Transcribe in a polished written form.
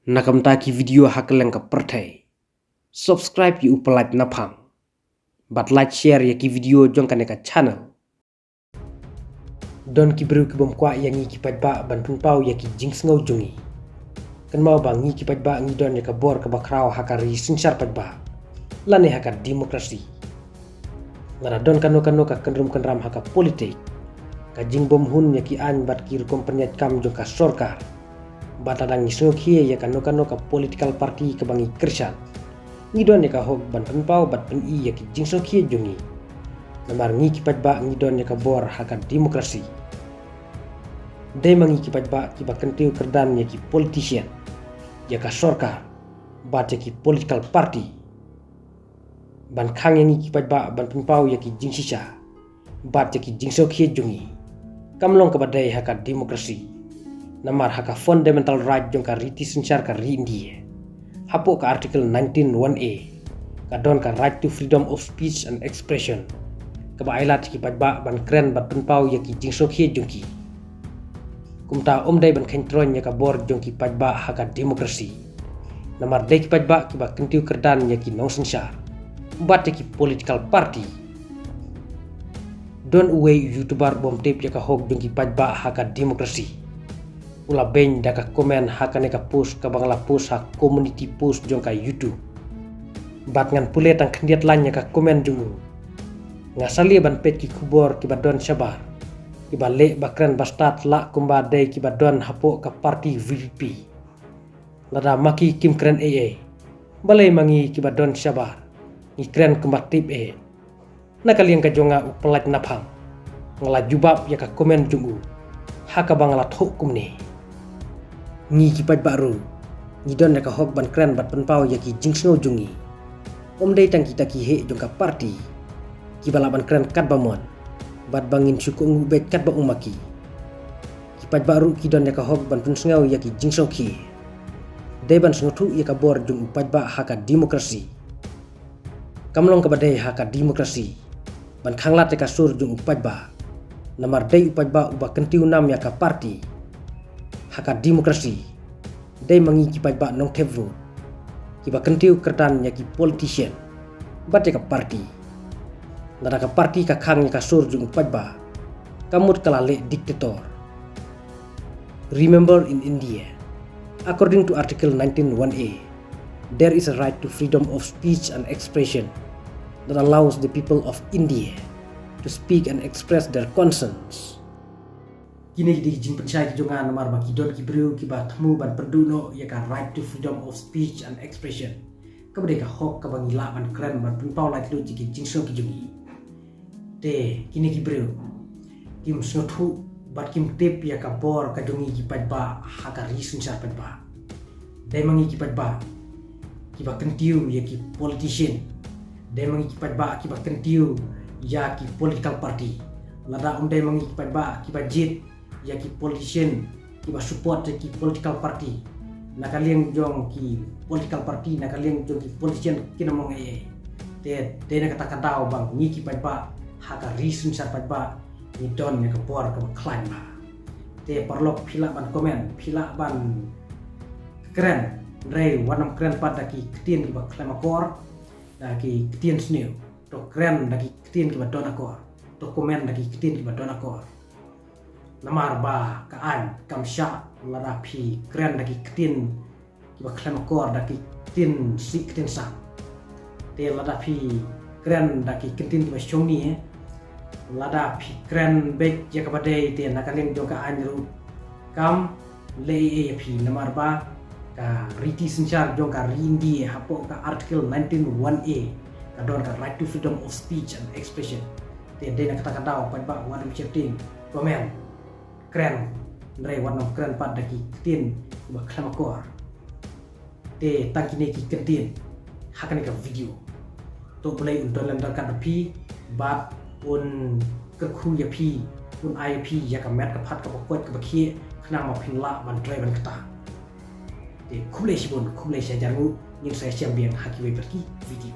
Nakamtaki video hakeleng ka pertai. Subscribe yu upalat napang. But like share ya ki video jong kaneka channel. Don ki beru ki bom kwa yang ki padba ban pau ya ki jinx ngau jungi. Kan mau bang ki padba ngi don ya ka bor ka bakrao hakari sinsar padba. Lane hakar demokrasi. Ngara don kano ka kenram haka politik. Ka jing bom hun ya ki an bat ki kompanyat kam jong ka sorkar. Batadang ngisno kie ya kano ka political party ke bangi kersan. Ngidon ya ka hok ban penpau bat pen i ya ki jingso kie jungi. Namar ngi ki padba ngidon ya ka bor haka demokrasi. Dai mangi ki padba ki ba kentiu kerdan ya ki politician. Ya ka sorkar bat ya ki political party. Ban khang yang ki padba ban penpau ya ki jingsisa. Bat ya ki jingso kie jungi. Kamlong ka badai haka demokrasi. Namar haka fundamental right jong ka riti sinsar ka ri India. Hapo ka article 19(1)(a ka don ka right to freedom of speech and expression. Ka ba ailat ki padba ban kren bat penpau ya ki jingso khie jongki. Kumta dai ban kentron ya ka bor jongki padba haka demokrasi. Namar dai ki padba ki ba kentiu kerdan ya ki nong sinsar. Bat ya ki political party. Don uwe youtuber bom tip ya ka hok jongki padba haka demokrasi. Ula ben daka komen hakane ka post ka bangla post hak community post jong ka YouTube. Bat ngan pule tang kendiat lanya ka komen jungu. Ngasali ban pet ki kubor ki badon sabar. Ki bale bakran bastat la kumba dai ki badon hapo ka party VP. Lada maki kim kren AA. Balai mangi ki badon sabar. Ni kren kumba tip e. Nakaliang ka jonga upelat napang. Ngala jubab ya ka komen jungu. Haka bangla thokum ni. Ngi ki pad baru ni don ka hok ban kran bat penpau ya ki jingsno jungi dai tang kita ki he jong ka party ki bala ban kran kat bamon bat bangin suku ngubet kat ba umaki ki pad baru ki don ka hok ban pensngau ya ki jingso ki dai ban snotu ya ka bor jong pad ba haka demokrasi kamlong ka badai haka demokrasi ban khanglat ka sur jong pad ba namar dai pad ba uba kentiu nam ya ka party haka demokrasi dai mangi ki padba nong tevo ki ba kentiu kertan ya ki politician bate ka party nada ka party ka khang ka sur jung padba kamut kala le dictator. Remember, in India, according to article 19(1)(a, there is a right to freedom of speech and expression that allows the people of India to speak and express their concerns. Kini di jing pensai ki jongan namar baki don ki breu ki ba temu ban penduno ya ka right to freedom of speech and expression. Kabade ka hok ka bangi la ban kren ban penpau la ki ki jing so ki jungi. Te kini ki breu kim snothu bat kim tip ya ka bor ka jungi ki padba haka risun sar padba. Dai mangi ki padba ki ba kentiu ya ki politician. Dai mangi ki padba ki ba kentiu ya ki political party. Lada dai mangi ki padba ki ba jit ya ki politician ki ba support ki political party nakaliang jong ki political party nakaliang jong ki politician kinamong e te na kata daw bang ni ki padba haka risun sar padba ni don ne ka bor ka climb ba te parlok phila ban komen phila ban keren rei wanam keren pada ki ktien ki ba climb akor da ki ktien sneu to keren da ki ktien ki ba don akor to komen da ki ktien ki ba don akor namar ba kaan kam sha lara phi kren daki ktin ki ba khlem kor daki tin si ktin sa te lada phi kren daki ktin ki ba shongni lada phi kren bek ya ka bade te nakaleng jo ka anru kam le e phi namar ba ka riti sinchar jo ka rindi hapo ka article 19(1)(a ka don ka right to freedom of speech and expression te de na kata daw pa ba wan chatting comment keren rei warna keren pad daki tin ba klamakor te tangkine ki kentin hakane ka video to boleh untuk lendar kan pi bat un kerku ya pi un IP ya ka met ka phat ka bakot ka bakhie khna ma phinla ban drai ban kata te khule sibon khule sya jangu ning saya siam biang haki we pergi video